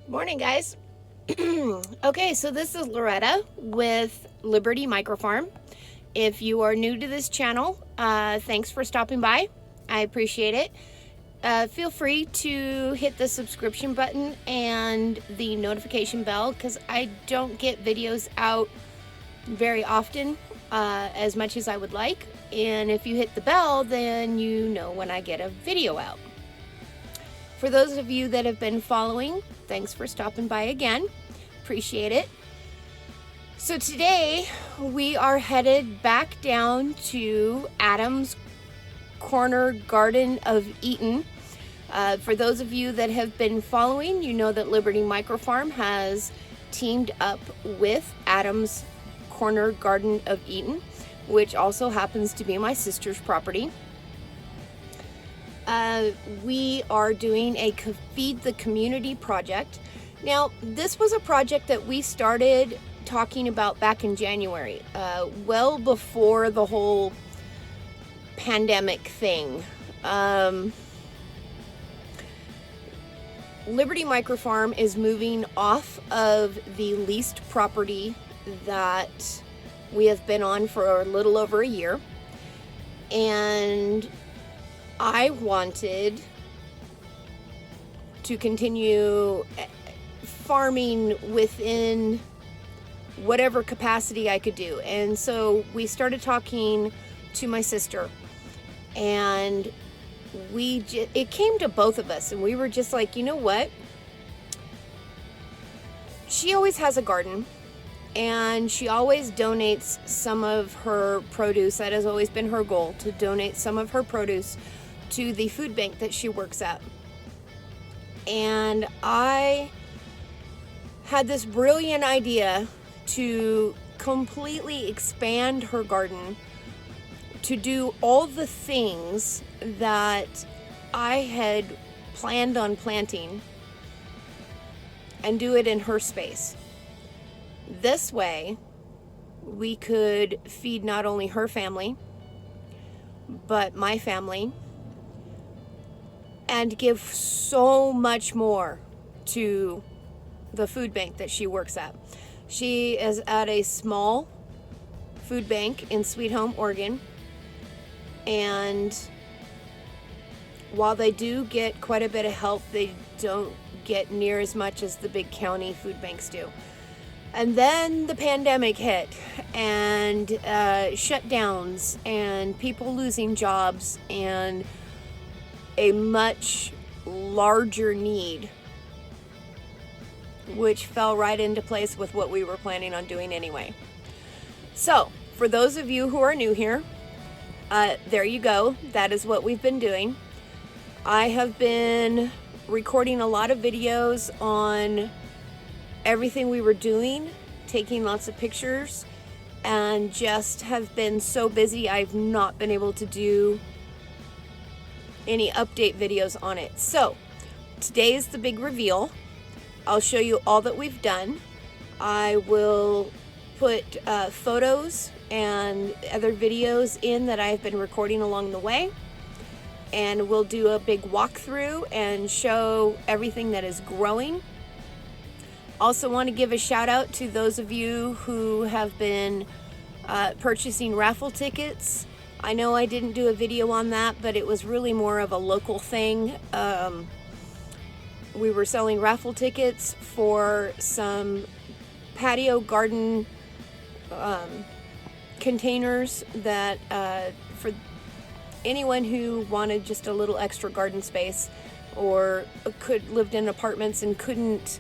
Morning, guys. Okay, so this is Loretta with Liberty Microfarm. If you are new to this channel, thanks for stopping by. I appreciate it. Feel free to hit the subscription button and the notification bell because I don't get videos out very often, as much as I would like. And if you hit the bell, then you know when I get a video out. For those of you that have been following, thanks for stopping by again. Appreciate it. So today we are headed back down to Adam's Corner Garden of Eden. For those of you that have been following, you know that Liberty Microfarm has teamed up with Adam's Corner Garden of Eden, which also happens to be my sister's property. We are doing a Feed the Community project. Now, this was a project that we started talking about back in January, well before the whole pandemic thing. Liberty Microfarm is moving off of the leased property that we have been on for a little over a year, and I wanted to continue farming within whatever capacity I could do. And so we started talking to my sister, and it came to both of us, and we were just like, you know what? She always has a garden, and she always donates some of her produce. That has always been her goal, to donate some of her produce to the food bank that she works at. And I had this brilliant idea to completely expand her garden to do all the things that I had planned on planting and do it in her space. This way, we could feed not only her family, but my family, and give so much more to the food bank that she works at. She is at a small food bank in Sweet Home, Oregon, and while they do get quite a bit of help, they don't get near as much as the big county food banks do. And then the pandemic hit, and shutdowns, and people losing jobs, and a much larger need, which fell right into place with what we were planning on doing anyway. So, for those of you who are new here, there you go. That is what we've been doing. I have been recording a lot of videos on everything we were doing, taking lots of pictures, and just have been so busy I've not been able to do any update videos on it. So today is the big reveal. I'll show you all that we've done. I will put photos and other videos in that I've been recording along the way, and we'll do a big walkthrough and show everything that is growing. Also want to give a shout out to those of you who have been purchasing raffle tickets. I know I didn't do a video on that, but it was really more of a local thing. We were selling raffle tickets for some patio garden containers that for anyone who wanted just a little extra garden space, or lived in apartments and couldn't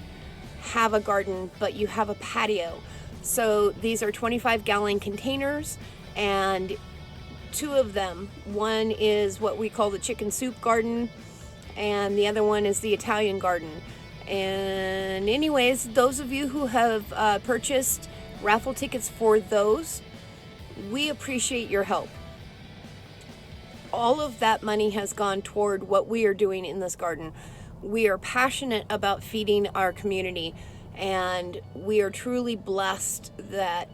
have a garden, but you have a patio. So these are 25-gallon containers, and two of them, one is what we call the chicken soup garden, and the other one is the Italian garden. And anyways, those of you who have purchased raffle tickets for those, we appreciate your help. All of that money has gone toward what we are doing in this garden. We are passionate about feeding our community, and we are truly blessed that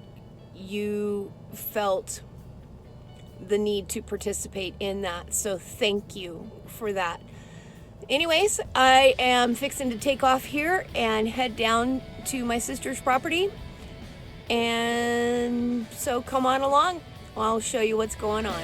you felt the need to participate in that. So thank you for that. anyways, I am fixing to take off here and head down to my sister's property. And so come on along. I'll show you what's going on.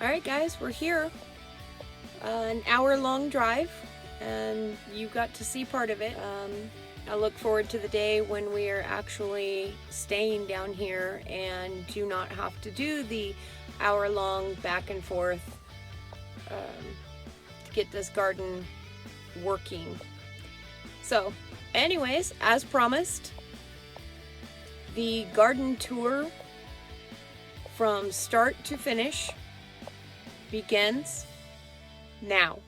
Alright guys, we're here. An hour-long drive, and you got to see part of it. I look forward to the day when we are actually staying down here and do not have to do the hour-long back and forth to get this garden working. So, anyways, as promised, the garden tour from start to finish begins now.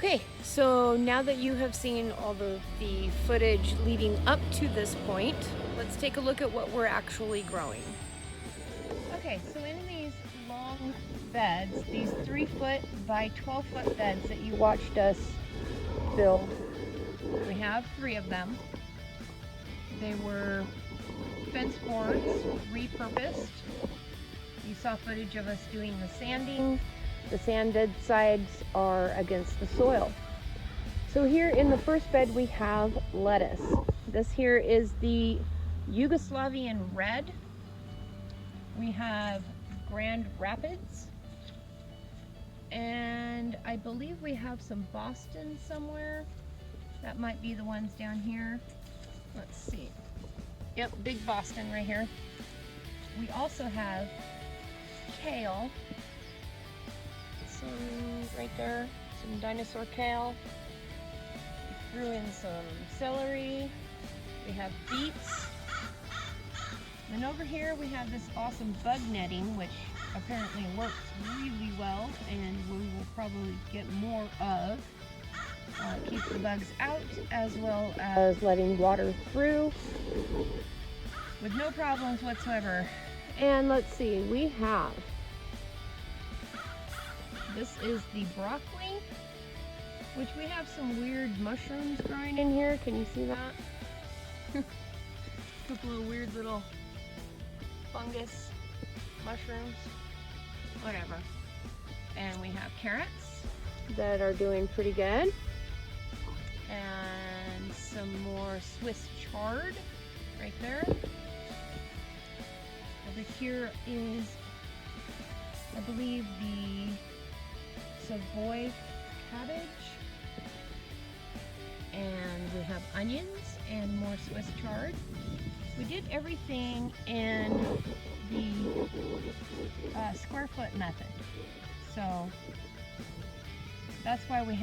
Okay, so now that you have seen all the footage leading up to this point, let's take a look at what we're actually growing. Okay, so in these long beds, these 3-foot by 12-foot beds that you watched us build, we have 3 of them. They were fence boards, repurposed. You saw footage of us doing the sanding. The sanded sides are against the soil. So here in the first bed we have lettuce. This here is the Yugoslavian red. We have Grand Rapids. And I believe we have some Boston somewhere. That might be the ones down here. Let's see. Yep, big Boston right here. We also have kale. Right there, some dinosaur kale. We threw in some celery. We have beets. And over here we have this awesome bug netting, which apparently works really well, and we will probably get more of. Keeps the bugs out as well as letting water through with no problems whatsoever. And let's see, we have, this is the broccoli, which we have some weird mushrooms growing in here. Can you see that? Couple of weird little fungus mushrooms, whatever. And we have carrots that are doing pretty good. And some more Swiss chard right there. Over here is, I believe, the Savoy cabbage. And we have onions and more Swiss chard. We did everything in the square foot method. So that's why we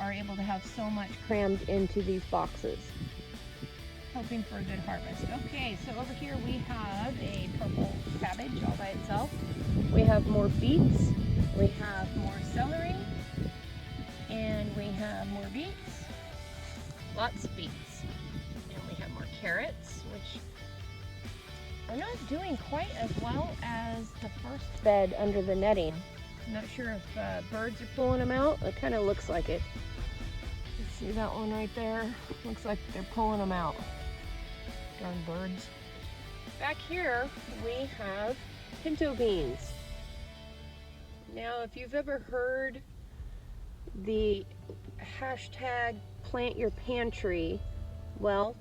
are able to have so much crammed into these boxes. Hoping for a good harvest. Okay, so over here we have a purple cabbage all by itself. We have more beets. We have more celery. And we have more beets. Lots of beets. And we have more carrots, which are not doing quite as well as the first bed under the netting. I'm not sure if birds are pulling them out. It kind of looks like it. You see that one right there? Looks like they're pulling them out. Darn birds. Back here we have pinto beans. Now, if you've ever heard the hashtag plant your pantry, well,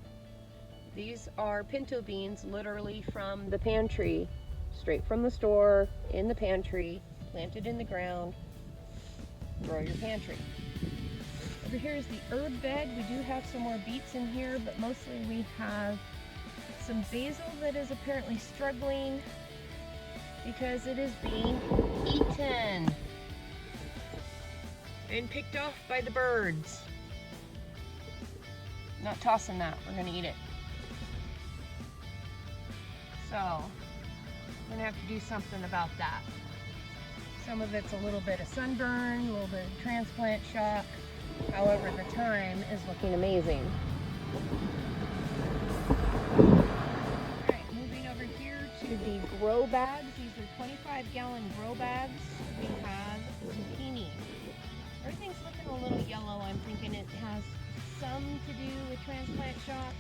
these are pinto beans literally from the pantry, straight from the store, in the pantry, planted in the ground. Grow your pantry. Over here is the herb bed. We do have some more beets in here, but mostly we have some basil that is apparently struggling because it is being eaten and picked off by the birds. Not tossing that, we're gonna eat it. So, I'm gonna have to do something about that. Some of it's a little bit of sunburn, a little bit of transplant shock. However, the thyme is looking amazing. Alright, moving over here to the grow bags. These are 25-gallon grow bags. We have zucchini. Everything's looking a little yellow. I'm thinking it has some to do with transplant shock,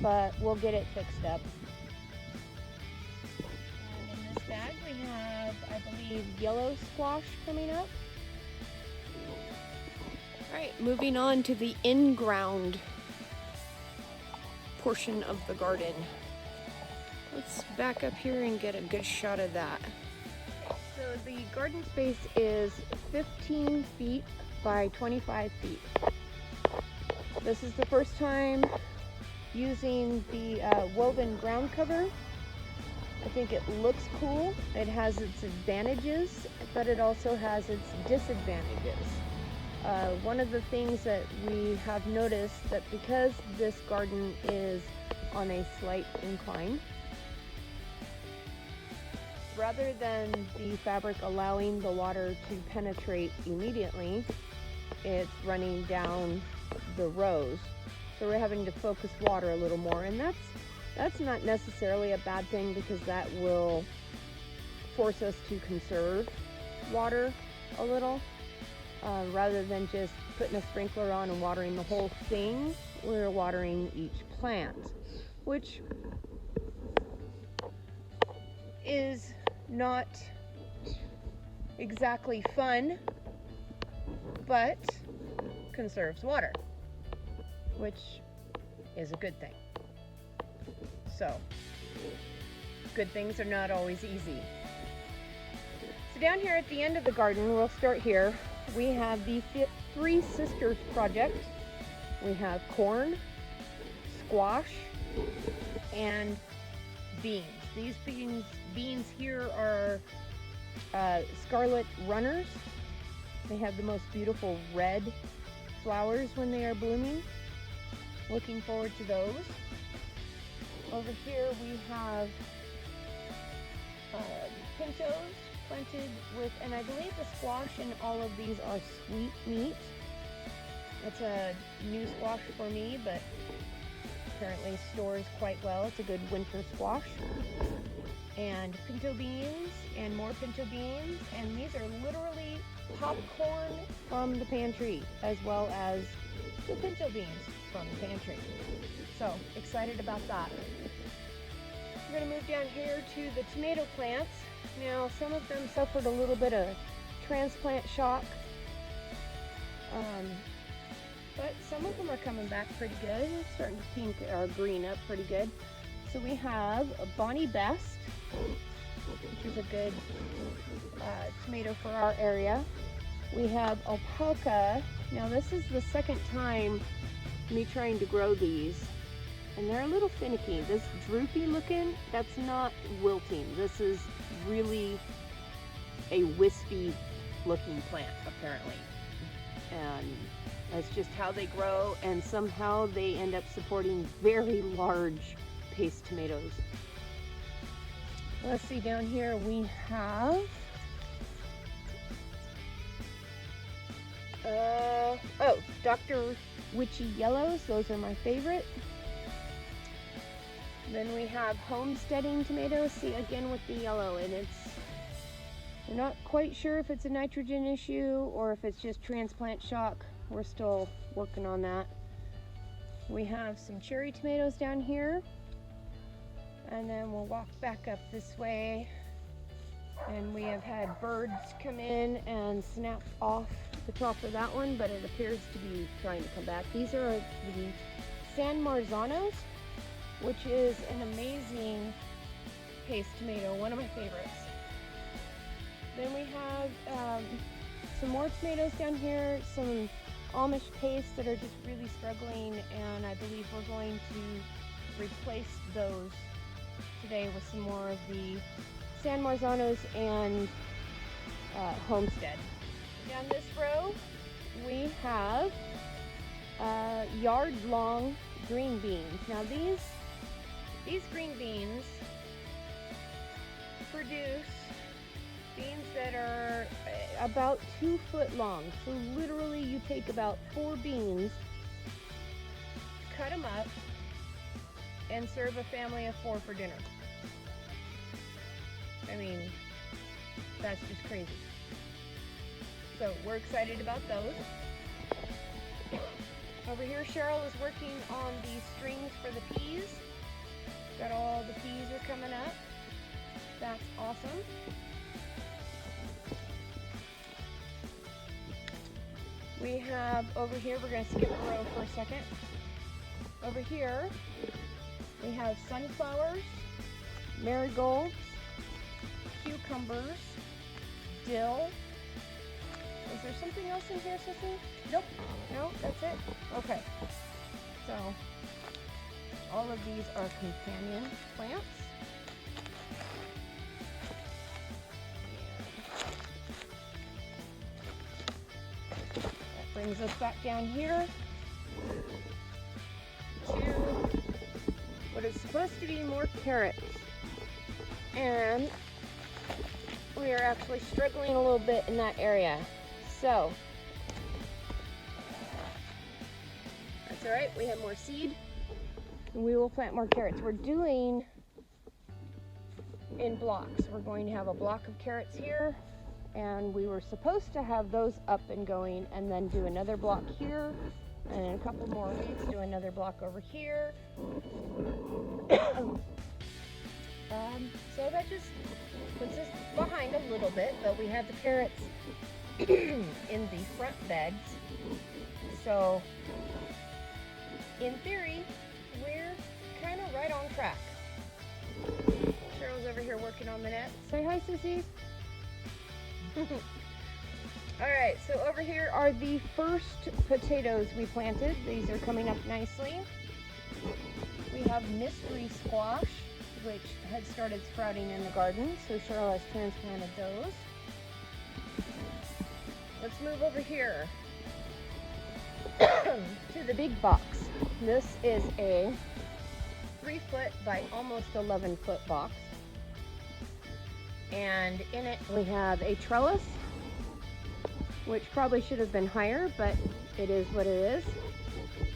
but we'll get it fixed up. And in this bag we have, I believe, yellow squash coming up. Alright, moving on to the in-ground portion of the garden. Let's back up here and get a good shot of that. So the garden space is 15 feet by 25 feet. This is the first time using the woven ground cover. I think it looks cool. It has its advantages, but it also has its disadvantages. One of the things that we have noticed that because this garden is on a slight incline, rather than the fabric allowing the water to penetrate immediately, it's running down the rows. So we're having to focus water a little more, and that's not necessarily a bad thing, because that will force us to conserve water a little, rather than just putting a sprinkler on and watering the whole thing. We're watering each plant, which is not exactly fun, but conserves water, which is a good thing. So, good things are not always easy. So down here at the end of the garden, we'll start here, we have the Three Sisters project. We have corn, squash, and beans. These beans here are scarlet runners. They have the most beautiful red flowers when they are blooming. Looking forward to those. Over here we have pintos planted with, and I believe the squash in all of these are sweet meat. It's a new squash for me, but apparently stores quite well. It's a good winter squash. And pinto beans and more pinto beans, and these are literally popcorn from the pantry, as well as the pinto beans from the pantry. So excited about that. We're going to move down here to the tomato plants. Now, some of them suffered a little bit of transplant shock, but some of them are coming back pretty good. It's starting to pink or green up pretty good. So we have a Bonnie Best, which is a good tomato for our area. We have Alpaca. Now, this is the second time me trying to grow these, and they're a little finicky. This droopy looking, that's not wilting. This is really a wispy looking plant, apparently. And that's just how they grow, and somehow they end up supporting very large paste tomatoes. Let's see, down here we have Dr. Witchy Yellows. Those are my favorite. Then we have Homesteading tomatoes. See, again with the yellow, and we're not quite sure if it's a nitrogen issue or if it's just transplant shock. We're still working on that. We have some cherry tomatoes down here, and then we'll walk back up this way, and we have had birds come in and snap off the top of that one, but it appears to be trying to come back. These are the San Marzanos, which is an amazing paste tomato, one of my favorites. Then we have some more tomatoes down here, some Amish paste that are just really struggling, and I believe we're going to replace those today with some more of the San Marzanos and Homestead. Down this row we have yard-long green beans. Now these green beans produce beans that are about 2 foot long. So literally you take about 4 beans, cut them up, and serve a family of 4 for dinner. I mean, that's just crazy. So we're excited about those. Over here, Cheryl is working on the strings for the peas. Got all the peas are coming up. That's awesome. We have over here, we're going to skip a row for a second. Over here, we have sunflowers, marigolds, cucumbers, dill. Is there something else in here, Sissy? Nope. No, that's it? Okay. So, all of these are companion plants. That brings us back down here to what is supposed to be more carrots. And we are actually struggling a little bit in that area. So, all right, we have more seed. And we will plant more carrots. We're doing in blocks. We're going to have a block of carrots here, and we were supposed to have those up and going and then do another block here, and in a couple more weeks do another block over here. So that just puts us behind a little bit, but we have the carrots in the front beds. So in theory, we're kind of right on track. Cheryl's over here working on the net. Say hi, Sissy. Alright, so over here are the first potatoes we planted. These are coming up nicely. We have mystery squash, which had started sprouting in the garden, so Cheryl has transplanted those. Let's move over here to the big box. This is a 3-foot by almost 11-foot box, and in it we have a trellis, which probably should have been higher, but it is what it is.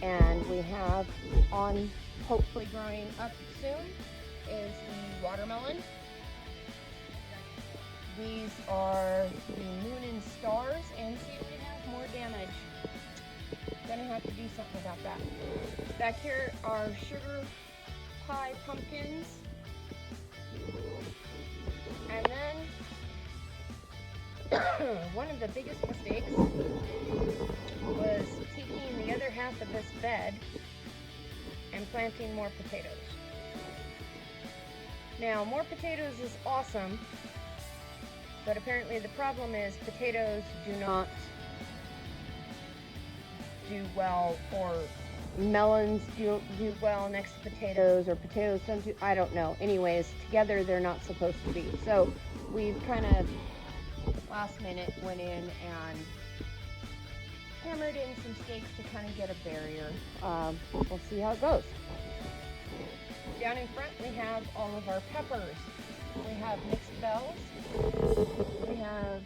And we have on, hopefully growing up soon, is the watermelon. These are the moon and stars, and see, we have more damage. Gonna have to do something about that. Back here are sugar pie pumpkins. And then one of the biggest mistakes was taking the other half of this bed and planting more potatoes. Now, more potatoes is awesome, but apparently the problem is potatoes do not do well, or melons don't do well next to potatoes, or potatoes don't do, I don't know. Anyways, together they're not supposed to be. So we've kind of last minute went in and hammered in some stakes to kind of get a barrier. We'll see how it goes. Down in front we have all of our peppers. We have mixed bells. We have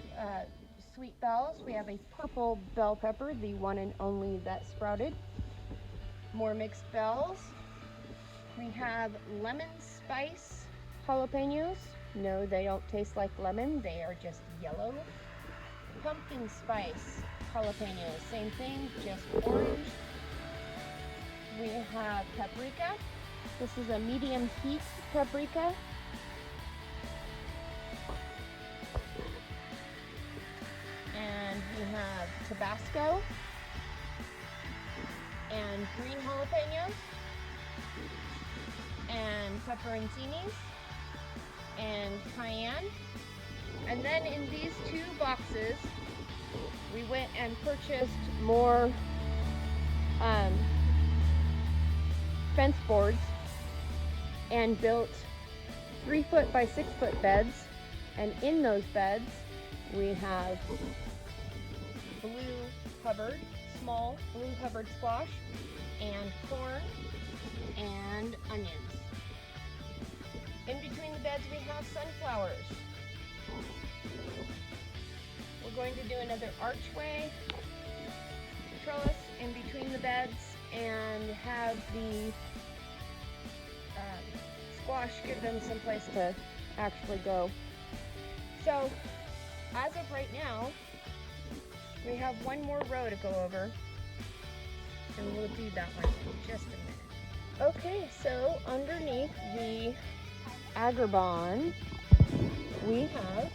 sweet bells. We have a purple bell pepper, the one and only that sprouted. More mixed bells. We have lemon spice jalapenos. No, they don't taste like lemon. They are just yellow. Pumpkin spice jalapenos. Same thing, just orange. We have paprika. This is a medium heat paprika. And we have Tabasco and green jalapenos and pepperoncinis and cayenne. And then in these two boxes, we went and purchased more fence boards and built 3-foot by 6-foot beds. And in those beds, we have blue Hubbard, small blue Hubbard squash, and corn and onions. In between the beds we have sunflowers. We're going to do another archway trellis in between the beds and have the squash, give them some place to actually go. So, as of right now, we have one more row to go over, and we'll do that one in just a minute. Okay, so underneath the agrabah, we have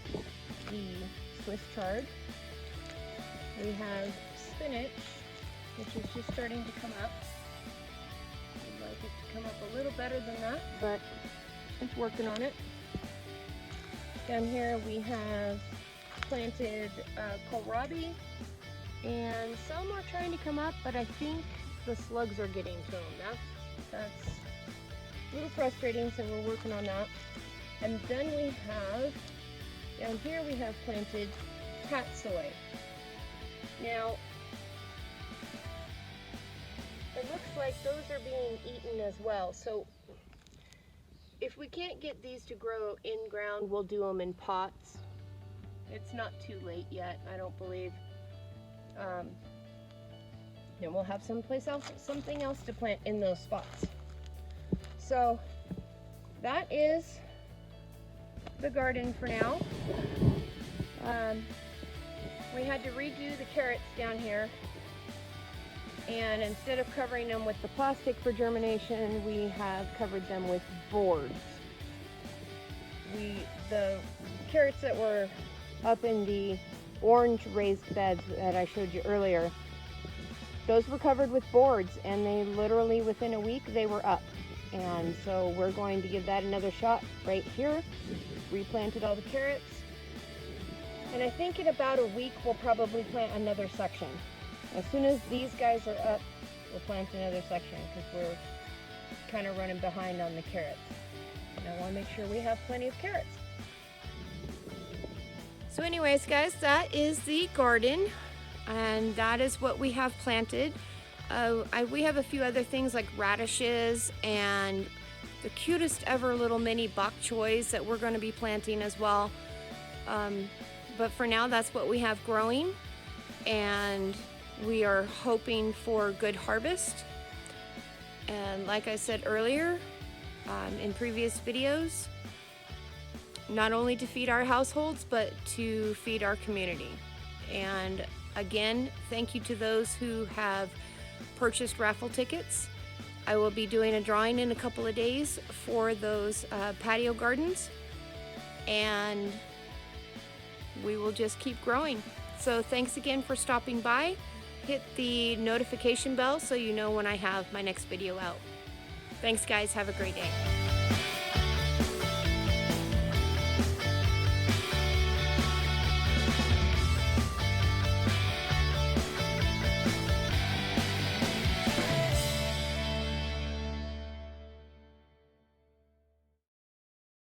the Swiss chard. We have spinach, which is just starting to come up. I'd like it to come up a little better than that, but it's working on it. Down here we have planted kohlrabi, and some are trying to come up, but I think the slugs are getting to them. That's a little frustrating, so we're working on that. And then we have, down here we have planted tatsoi. Now, it looks like those are being eaten as well. So if we can't get these to grow in ground, we'll do them in pots. It's not too late yet, I don't believe. and we'll have something else to plant in those spots. So that is the garden for now. We had to redo the carrots down here, and instead of covering them with the plastic for germination, we have covered them with boards. The carrots that were up in the orange raised beds that I showed you earlier, those were covered with boards, and they literally within a week they were up. And so we're going to give that another shot right here. Replanted all the carrots, and I think in about a week we'll probably plant another section. As soon as these guys are up, we'll plant another section because we're kind of running behind on the carrots. And I want to make sure we have plenty of carrots. So anyways, guys, that is the garden, and that is what we have planted. We have a few other things like radishes and the cutest ever little mini bok choys that we're going to be planting as well. But for now, that's what we have growing, and we are hoping for good harvest. And like I said earlier, in previous videos, not only to feed our households, but to feed our community. And again, thank you to those who have purchased raffle tickets. I will be doing a drawing in a couple of days for those patio gardens, and we will just keep growing. So thanks again for stopping by. Hit the notification bell so you know when I have my next video out. Thanks guys, have a great day.